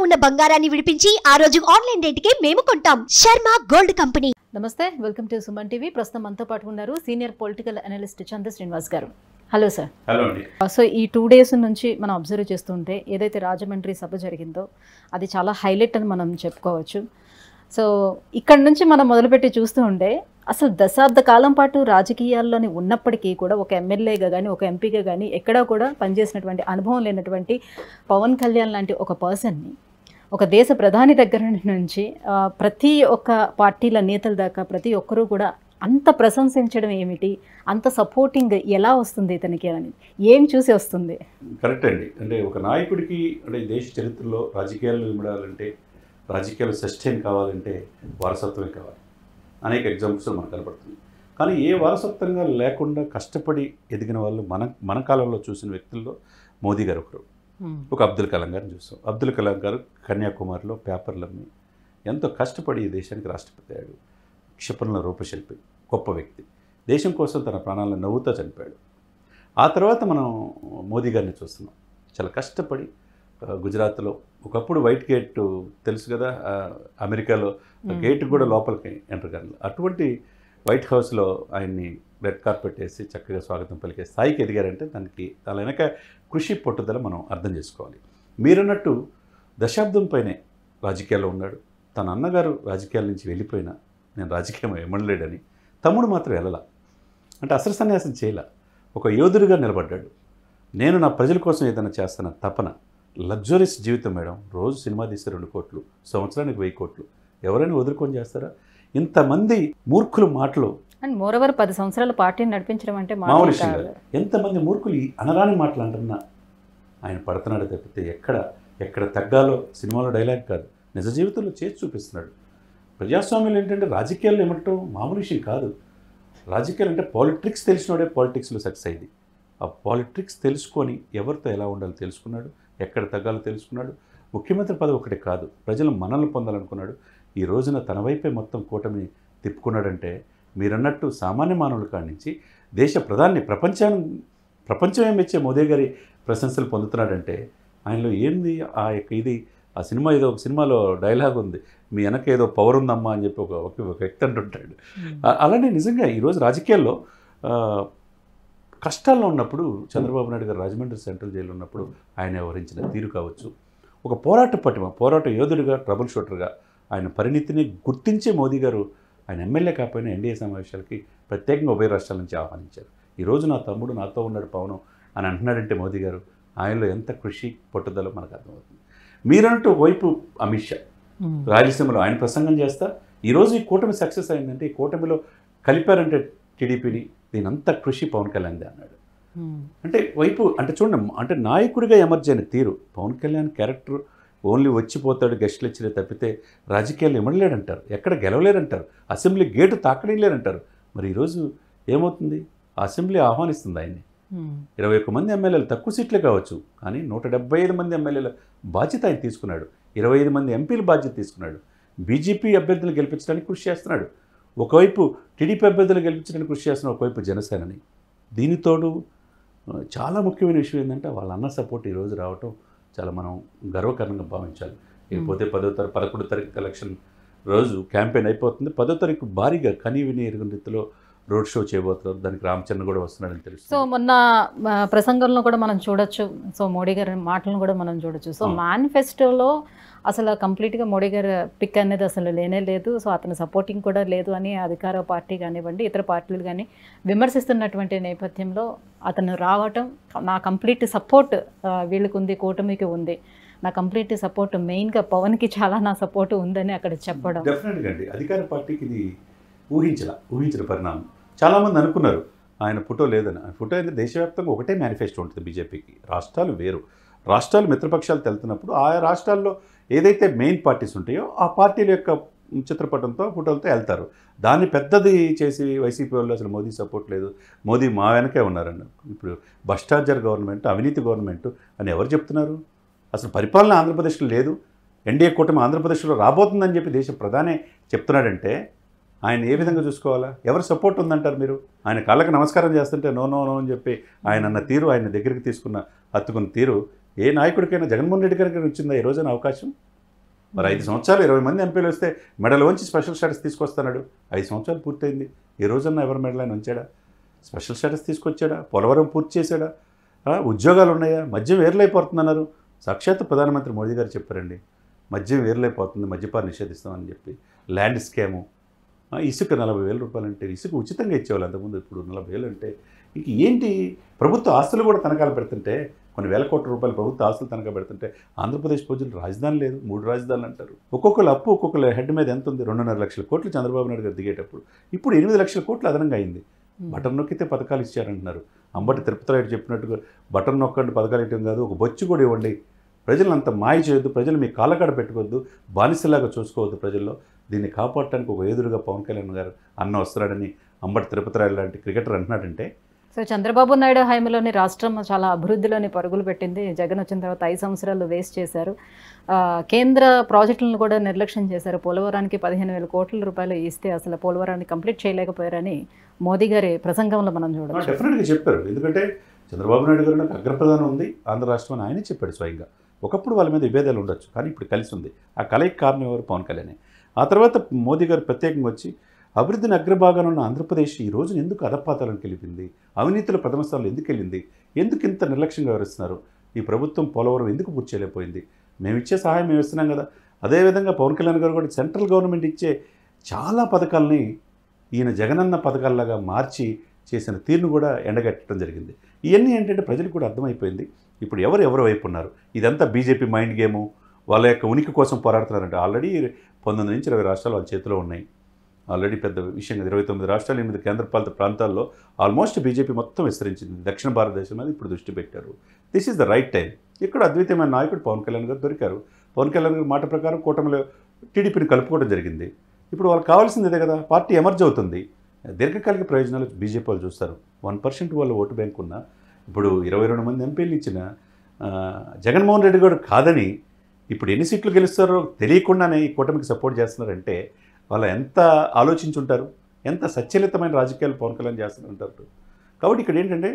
ఉన్న బంగారాన్ని విడిపించి ఆ రోజు ఆన్లైన్ రేటుకే మేము కొంటాం. Sharma gold company. నమస్తే, వెల్కమ్ టు సుమన్ టీవీ. ప్రస్తుతం మనతో పాటు ఉన్నారు సీనియర్ పొలిటికల్ అనలిస్ట్ చంద్ర శ్రీనివాస్ గారు. Hello sir. హలో అండి. సో ఈ 2 days నుంచి మనం అబ్జర్వ్ చేస్తుంటే ఏదైతే రాజమండ్రి సభ జరిగిందో అది చాలా హైలైట్ అని మనం చెప్పుకోవచ్చు. సో ఇక్కడ నుంచి మనం మొదలుపెట్టి చూస్తూ ఉంటే అసలు దశాబ్ద కాలం పాటు రాజకీయాల్లోని ఉన్నప్పటికీ కూడా ఒక ఎమ్మెల్యేగా కానీ ఒక ఎంపీగా కానీ ఎక్కడా కూడా పనిచేసినటువంటి అనుభవం లేనటువంటి పవన్ కళ్యాణ్ లాంటి ఒక పర్సన్ని ఒక దేశ ప్రధాని దగ్గర నుంచి ప్రతి ఒక్క పార్టీల నేతల దాకా ప్రతి ఒక్కరూ కూడా అంత ప్రశంసించడం ఏమిటి, అంత సపోర్టింగ్ ఎలా వస్తుంది ఇతనికి అని ఏం చూసి వస్తుంది? కరెక్ట్ అండి. అంటే ఒక నాయకుడికి అంటే దేశ చరిత్రలో రాజకీయాలు ఇవ్వాలంటే, రాజకీయాలు సస్టైన్ కావాలంటే వారసత్వమే కావాలి. అనేక ఎగ్జాంపుల్స్ మనకు కనపడుతుంది. కానీ ఏ వారసత్వంగా లేకుండా కష్టపడి ఎదిగిన వాళ్ళు మన కాలంలో చూసిన వ్యక్తుల్లో మోదీ గారు ఒకరు. ఒక అబ్దుల్ కలాం గారిని చూస్తాం. అబ్దుల్ కలాం గారు కన్యాకుమారిలో పేపర్లమ్మి ఎంతో కష్టపడి ఈ దేశానికి రాష్ట్రపతి అయ్యాడు. క్షిపణుల రూపశిల్పి, గొప్ప వ్యక్తి. దేశం కోసం తన ప్రాణాలను నవ్వుతూ చనిపోయాడు. ఆ తర్వాత మనం మోదీ గారిని చూస్తున్నాం. చాలా కష్టపడి గుజరాత్లో ఒకప్పుడు వైట్ గేట్ తెలుసు కదా, అమెరికాలో గేట్ కూడా లోపలికి ఎంటర్ కాదు. అటువంటి వైట్ హౌస్లో ఆయన్ని రెడ్ కార్పెట్ వేసి చక్కగా స్వాగతం పలికే స్థాయికి ఎదిగారంటే దానికి దాని వెనక కృషి పట్టుదల మనం అర్థం చేసుకోవాలి. మీరన్నట్టు దశాబ్దం పైనే రాజకీయాల్లో ఉన్నాడు. తన అన్నగారు రాజకీయాల నుంచి వెళ్ళిపోయినా నేను రాజకీయం ఎమ్మడలేడని, తమ్ముడు మాత్రం వెళ్ళలా. అంటే అసలు సన్యాసం చేయలే. ఒక యోధుడిగా నిలబడ్డాడు. నేను నా ప్రజల కోసం ఏదైనా చేస్తాన తపన. లగ్జరీస్ జీవితం మేడం. రోజు సినిమా తీస్తే 2 కోట్లు, సంవత్సరానికి 1000 కోట్లు. ఎవరైనా వదులుకొని చేస్తారా? ఇంతమంది మూర్ఖుల మాటలు. అండ్ మోరవర్ 10 సంవత్సరాల పార్టీని నడిపించడం అంటే మామూలు విషయం కాదు. ఎంతమంది మూర్ఖులు అనరాని మాటలు అంటున్నా ఆయన పడుతున్నాడు తప్పితే ఎక్కడ తగ్గాలో సినిమాలో డైలాగ్ కాదు, నిజ జీవితంలో చేసి చూపిస్తున్నాడు. ప్రజాస్వామ్యం ఏంటంటే రాజకీయాల్లో ఏమంటాం మామూలు విషయం కాదు. రాజకీయాలు అంటే పాలిటిక్స్ తెలిసినోడే పాలిటిక్స్లో సక్సెస్ అయింది. ఆ పాలిటిక్స్ తెలుసుకొని ఎవరితో ఎలా ఉండాలో తెలుసుకున్నాడు, ఎక్కడ తగ్గాలో తెలుసుకున్నాడు. ముఖ్యమంత్రి పదవి ఒకటే కాదు, ప్రజలు మనల్ని పొందాలనుకున్నాడు. ఈ రోజున తన వైపే మొత్తం కూటమిని తిప్పుకున్నాడంటే మీరన్నట్టు సామాన్య మానవుల కాడి నుంచి దేశ ప్రధాని ప్రపంచమే మెచ్చే మోదీ గారి ప్రశంసలు పొందుతున్నాడంటే ఆయనలో ఏంది ఆ యొక్క ఇది. ఆ సినిమా ఏదో ఒక సినిమాలో డైలాగ్ ఉంది, మీ వెనక ఏదో పవర్ ఉందమ్మా అని చెప్పి ఒక వ్యక్తి అంటుంటాడు. అలానే నిజంగా ఈరోజు రాజకీయాల్లో కష్టాల్లో ఉన్నప్పుడు చంద్రబాబు నాయుడు గారు రాజమండ్రి సెంట్రల్ జైల్లో ఉన్నప్పుడు ఆయన వ్యవహరించిన తీరు కావచ్చు, ఒక పోరాట యోధుడిగా, ట్రబుల్ షూటర్గా ఆయన పరిణితిని గుర్తించే మోదీ గారు ఆయన ఎమ్మెల్యే కాకపోయినా ఎన్డీఏ సమావేశాలకి ప్రత్యేకంగా ఉభయ రాష్ట్రాల నుంచి ఆహ్వానించారు. ఈరోజు నా తమ్ముడు నాతో ఉన్నాడు పవన్ అని అంటున్నాడంటే మోదీ గారు ఆయనలో ఎంత కృషి పట్టుదల మనకు అర్థమవుతుంది. మీరంటూ వైపు అమిత్ షా రాయలసీమలో ఆయన ప్రసంగం చేస్తా ఈరోజు ఈ కూటమి సక్సెస్ అయిందంటే, ఈ కూటమిలో కలిపారంటే టీడీపీని, దీనంతా కృషి పవన్ కళ్యాణ్దే అన్నాడు. అంటే వైపు అంటే చూడండి, అంటే నాయకుడిగా ఎమర్జీ అయిన తీరు. పవన్ కళ్యాణ్ క్యారెక్టర్ ఓన్లీ వచ్చిపోతాడు, గెస్ట్లు ఇచ్చిరే తప్పితే రాజకీయాలు ఇవ్వలేడంటారు, ఎక్కడ గెలవలేరంటారు, అసెంబ్లీ గేటు తాకడలేరంటారు. మరి ఈరోజు ఏమవుతుంది? అసెంబ్లీ ఆహ్వానిస్తుంది ఆయన్ని. 21 మంది ఎమ్మెల్యేలు తక్కువ సీట్లే కావచ్చు, కానీ 175 మంది ఎమ్మెల్యేల బాధ్యత ఆయన తీసుకున్నాడు. 25 మంది ఎంపీల బాధ్యత తీసుకున్నాడు. బీజేపీ అభ్యర్థులను గెలిపించడానికి కృషి చేస్తున్నాడు. ఒకవైపు టీడీపీ అభ్యర్థులను గెలిపించడానికి కృషి చేస్తున్నాడు, ఒకవైపు జనసేనని. దీనితోడు చాలా ముఖ్యమైన విషయం ఏంటంటే వాళ్ళ అన్న సపోర్ట్ ఈరోజు రావటం చాలా మనం గర్వకారణంగా భావించాలి. లేకపోతే 11వ తారీఖు ఎలక్షన్ రోజు క్యాంపెయిన్ అయిపోతుంది. 10వ తారీఖు భారీగా కనీవిని ఎరుగని రీతిలో రోడ్ షో చేయబోతున్నారు. దానికి రామచంద్ర కూడా వస్తున్నాడని తెలుసు. సో మొన్న ప్రసంగంలో కూడా మనం చూడొచ్చు, సో మోడీ గారి మాటలను కూడా మనం చూడొచ్చు. సో మేనిఫెస్టోలో అసలు కంప్లీట్గా మోడీ గారి పిక్ అనేది అసలు లేనే లేదు. సో అతని సపోర్టింగ్ కూడా లేదు అని అధికార పార్టీ కానివ్వండి, ఇతర పార్టీలు కానీ విమర్శిస్తున్నటువంటి నేపథ్యంలో అతను రావటం, నా కంప్లీట్ సపోర్ట్ వీళ్ళకి ఉంది, కూటమికి ఉంది, నా కంప్లీట్ సపోర్ట్ మెయిన్గా పవన్కి చాలా నా సపోర్ట్ ఉందని అక్కడ చెప్పడం. డెఫినెట్గా అండి, అధికార పార్టీకి ఇది ఊహించిన పరిణామం. చాలామంది అనుకున్నారు ఆయన ఫోటో లేదని. ఆయన ఫోటో అయితే దేశవ్యాప్తంగా ఒకటే మేనిఫెస్టో ఉంటుంది బీజేపీకి. రాష్ట్రాలు వేరు, రాష్ట్రాలు మిత్రపక్షాలు వెళ్తున్నప్పుడు ఆయా రాష్ట్రాల్లో ఏదైతే మెయిన్ పార్టీస్ ఉంటాయో ఆ పార్టీల యొక్క చిత్రపటంతో ఫోటోలతో వెళ్తారు. దాన్ని పెద్దది చేసి వైసీపీ వాళ్ళు అసలు మోదీ సపోర్ట్ లేదు, మోదీ మా వెనకే ఉన్నారన్నారు. ఇప్పుడు భ్రష్టాచార గవర్నమెంట్, అవినీతి గవర్నమెంట్ అని ఎవరు చెప్తున్నారు? అసలు పరిపాలన ఆంధ్రప్రదేశ్లో లేదు, ఎన్డీఏ కూటమి ఆంధ్రప్రదేశ్లో రాబోతుందని చెప్పి దేశ ప్రధానే చెప్తున్నాడంటే ఆయన ఏ విధంగా చూసుకోవాలా? ఎవరు సపోర్ట్ ఉందంటారు మీరు? ఆయన కాళ్ళకి నమస్కారం చేస్తుంటే నో నో నో అని చెప్పి ఆయన అన్న తీరు, ఆయన దగ్గరికి హత్తుకున్న తీరు ఏ నాయకుడికైనా జగన్మోహన్ రెడ్డి గారికి వచ్చిందా ఈ రోజున అవకాశం? మరి 5 సంవత్సరాలు 20 మంది ఎంపీలు వస్తే మెడల్ వంచి స్పెషల్ స్టేటస్ తీసుకొస్తున్నాడు. 5 సంవత్సరాలు పూర్తయింది. ఏ రోజన్నా ఎవరు మెడల్ ఆయన ఉంచాడా? స్పెషల్ స్టేటస్ తీసుకొచ్చాడా? పోలవరం పూర్తి చేశాడా? ఉద్యోగాలు ఉన్నాయా? మద్యం వేర్లైపోతుందన్నారు. సాక్షాత్ ప్రధానమంత్రి మోదీ గారు చెప్పారండి, మద్యం వేర్లైపోతుంది, మద్యపాన్ని నిషేధిస్తామని చెప్పి. ల్యాండ్ స్కాము, ఇసుక 40,000 రూపాయలు అంటే ఇసుక ఉచితంగా ఇచ్చేవాళ్ళు అంతకుముందు, ఇప్పుడు 40,000 అంటే ఇంక ఏంటి? ప్రభుత్వ ఆస్తులు కూడా తనఖాలు పెడుతుంటే, కొన్ని వేల కోట్ల రూపాయలు ప్రభుత్వ ఆస్తులు తనఖా పెడుతుంటే, ఆంధ్రప్రదేశ్ ప్రజలు రాజధాని లేదు, 3 రాజధానులు అంటారు. ఒక్కొక్కరు అప్పు ఒక్కొక్కరు హెడ్ మీద ఎంత ఉంది? 2.5 లక్షల కోట్లు చంద్రబాబు నాయుడు గారు దిగేటప్పుడు, ఇప్పుడు 8 లక్షల కోట్లు అదనంగా అయింది. బటన్ నొక్కితే పథకాలు ఇచ్చారంటున్నారు. అంబటి తిరుపతి రాయుడు చెప్పినట్టుగా బటన్ నొక్కండి పథకాలు ఇవ్వడం కాదు, ఒక బొచ్చు కూడా ఇవ్వండి. ప్రజలను అంత మాయ చేయొద్దు, ప్రజలు మీ కాళ్ళకాడ పెట్టుకోవద్దు, బానిసలాగా చూసుకోవద్దు. ప్రజల్లో దీన్ని కాపాడటానికి ఒక ఎదురుగా పవన్ కళ్యాణ్ గారు అన్న వస్తున్నాడని అంబటి తిరుపతి రాయుడు లాంటి క్రికెటర్ అంటున్నాడంటే. సో చంద్రబాబు నాయుడు హయాంలోని రాష్ట్రం చాలా అభివృద్ధిలోని పరుగులు పెట్టింది. జగన్ వచ్చిన తర్వాత 5 సంవత్సరాలు వేస్ట్ చేశారు. కేంద్ర ప్రాజెక్టులను కూడా నిర్లక్ష్యం చేశారు. పోలవరానికి 15,000 కోట్ల రూపాయలు ఇస్తే అసలు పోలవరాన్ని కంప్లీట్ చేయలేకపోయారని మోదీ గారి ప్రసంగంలో మనం చూడవచ్చు. డెఫినెట్గా చెప్పారు. ఎందుకంటే చంద్రబాబు నాయుడు గారు నాకు అగ్రప్రధానం ఉంది ఆంధ్ర రాష్ట్రం అని ఆయనే చెప్పాడు స్వయంగా. ఒకప్పుడు వాళ్ళ మీద విభేదాలు ఉండొచ్చు, కానీ ఇప్పుడు కలిసి ఉంది. ఆ కలయికి కారణం ఎవరు? పవన్ కళ్యాణే. ఆ తర్వాత మోదీ గారు ప్రత్యేకంగా వచ్చి అభివృద్ధిని అగ్రభాగాన ఉన్న ఆంధ్రప్రదేశ్ ఈ రోజున ఎందుకు అధపాతాలను గెలిపింది, అవినీతిలో ప్రథమ స్థానంలో ఎందుకు వెళ్ళింది, ఎందుకు ఇంత నిర్లక్ష్యంగా వ్యవహరిస్తున్నారు, ఈ ప్రభుత్వం పోలవరం ఎందుకు పూర్తి చేయలేకపోయింది, మేము ఇచ్చే సహాయం మేము ఇస్తున్నాం కదా. అదేవిధంగా పవన్ కళ్యాణ్ గారు కూడా సెంట్రల్ గవర్నమెంట్ ఇచ్చే చాలా పథకాలని ఈయన జగనన్న పథకాల్లాగా మార్చి చేసిన తీరును కూడా ఎండగట్టడం జరిగింది. ఇవన్నీ ఏంటంటే ప్రజలకు కూడా అర్థమైపోయింది ఇప్పుడు ఎవరు వైపు ఉన్నారు. ఇదంతా బీజేపీ మైండ్ గేము, వాళ్ళ యొక్క ఉనికి కోసం పోరాడుతున్నారంటే. ఆల్రెడీ 19 నుంచి 20 రాష్ట్రాలు వాళ్ళ చేతిలో ఉన్నాయి. ఆల్రెడీ పెద్ద విషయం, 29 రాష్ట్రాలు 8 కేంద్రపాలిత ప్రాంతాల్లో ఆల్మోస్ట్ బీజేపీ మొత్తం విస్తరించింది. దక్షిణ భారతదేశం మీద ఇప్పుడు దృష్టి పెట్టారు. This is the right time. ఇక్కడ అద్వితీయమైన నాయకుడు పవన్ కళ్యాణ్ గారు దొరికారు. పవన్ కళ్యాణ్ గారి మాట ప్రకారం కూటమిలో టీడీపీని కలుపుకోవడం జరిగింది. ఇప్పుడు వాళ్ళకి కావాల్సింది ఇదే కదా, పార్టీ ఎమర్జ్ అవుతుంది. దీర్ఘకాలిక ప్రయోజనాలు బీజేపీ వాళ్ళు చూస్తారు. 1% వాళ్ళ ఓటు బ్యాంక్ ఉన్న ఇప్పుడు 22 మంది ఎంపీలు ఇచ్చిన జగన్మోహన్ రెడ్డి గారు కాదని ఇప్పుడు ఎన్ని సీట్లు గెలుస్తారో తెలియకుండానే ఈ కూటమికి సపోర్ట్ చేస్తున్నారంటే వాళ్ళు ఎంత ఆలోచించుంటారు, ఎంత సచ్చలితమైన రాజకీయాలు పవన్ కళ్యాణ్ చేస్తున్నారంటారు. కాబట్టి ఇక్కడ ఏంటంటే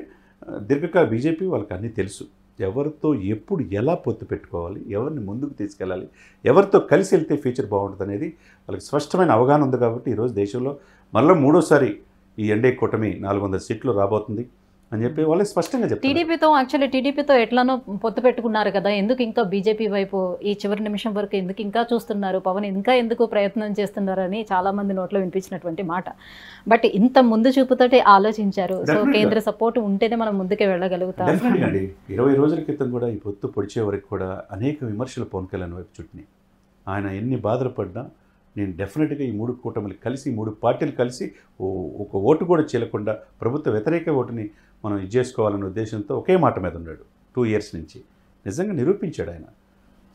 దీర్ఘకాల బీజేపీ వాళ్ళకి అన్నీ తెలుసు. ఎవరితో ఎప్పుడు ఎలా పొత్తు పెట్టుకోవాలి, ఎవరిని ముందుకు తీసుకెళ్ళాలి, ఎవరితో కలిసి వెళ్తే ఫ్యూచర్ బాగుంటుంది అనేది వాళ్ళకి స్పష్టమైన అవగాహన ఉంది. కాబట్టి ఈరోజు దేశంలో మళ్ళీ 3వసారి ఈ ఎన్డీఏ కూటమి 400 సీట్లు రాబోతుంది అని చెప్పి వాళ్ళు స్పష్టంగా చెప్పారు. టీడీపీతో ఎట్లానో పొత్తు పెట్టుకున్నారు కదా, ఎందుకు ఇంకా బీజేపీ వైపు ఈ చివరి నిమిషం వరకు ఎందుకు ఇంకా చూస్తున్నారు, పవన్ ఇంకా ఎందుకు ప్రయత్నం చేస్తున్నారని చాలామంది నోట్లో వినిపించినటువంటి మాట. బట్ ఇంత ముందు చూపుతోటి ఆలోచించారు. సో కేంద్ర సపోర్ట్ ఉంటేనే మనం ముందుకే వెళ్ళగలుగుతాం. అండి 20 రోజుల క్రితం కూడా ఈ పొత్తు పొడిచే వరకు కూడా అనేక విమర్శలు పవన్ కళ్యాణ్ వైపు చుట్టినాయి. ఆయన ఎన్ని బాధలు పడ్డా నేను డెఫినెట్గా ఈ 3 కూటమిలు కలిసి 3 పార్టీలు కలిసి ఒక ఓటు కూడా చేయకుండా ప్రభుత్వ వ్యతిరేక ఓటుని మనం చేసుకోవాలనే ఉద్దేశంతో ఒకే మాట మీద ఉన్నాడు 2 ఇయర్స్ నుంచి. నిజంగా నిరూపించాడు ఆయన.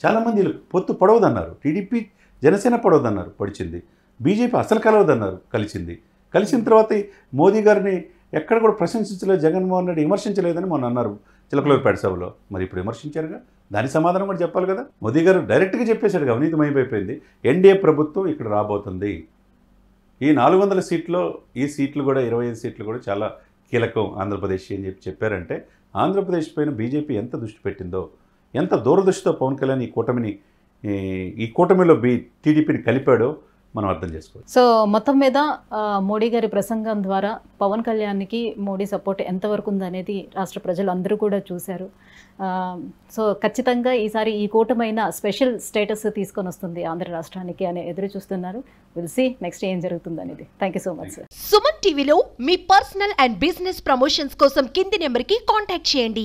చాలామంది పొత్తు పొడవదన్నారు, టీడీపీ జనసేన పొడవదన్నారు, పొడిచింది. బీజేపీ అసలు కలవదన్నారు, కలిసిన తర్వాత మోదీ గారిని ఎక్కడ కూడా ప్రశంసించలేదు, జగన్మోహన్ రెడ్డి విమర్శించలేదని మొన్న అన్నారు చిలకలూరిపేట సభలో. మరి ఇప్పుడు విమర్శించారుగా, దాని సమాధానం కూడా చెప్పాలి కదా. మోదీ గారు డైరెక్ట్గా చెప్పేశాడు, అవినీతిమైపోయింది, ఎన్డీఏ ప్రభుత్వం ఇక్కడ రాబోతుంది. ఈ 400 సీట్లో ఈ సీట్లు కూడా 25 సీట్లు కూడా చాలా కీలకం ఆంధ్రప్రదేశ్ అని చెప్పారంటే ఆంధ్రప్రదేశ్ పైన బీజేపీ ఎంత దృష్టి పెట్టిందో, ఎంత దూరదృష్టితో పవన్ కళ్యాణ్ ఈ కూటమిలో టీడీపీని కలిపాడో మనం అర్థం చేసుకోవాలి. సో మొత్తం మీద మోడీ గారి ప్రసంగం ద్వారా పవన్ కళ్యాణ్కి మోడీ సపోర్ట్ ఎంతవరకు ఉందనేది రాష్ట్ర ప్రజలు అందరూ కూడా చూశారు. సో ఖచ్చితంగా ఈసారి ఈ కూటమైన స్పెషల్ స్టేటస్ తీసుకొని వస్తుంది ఆంధ్ర రాష్ట్రానికి అని ఎదురు చూస్తున్నారు. విల్ సీ నెక్స్ట్ ఏం జరుగుతుంది అనేది. Thank you so much sir. Suman టీవీలో మీ పర్సనల్ అండ్ బిజినెస్ ప్రమోషన్స్ కోసం కింది నెంబర్కి కాంటాక్ట్ చేయండి.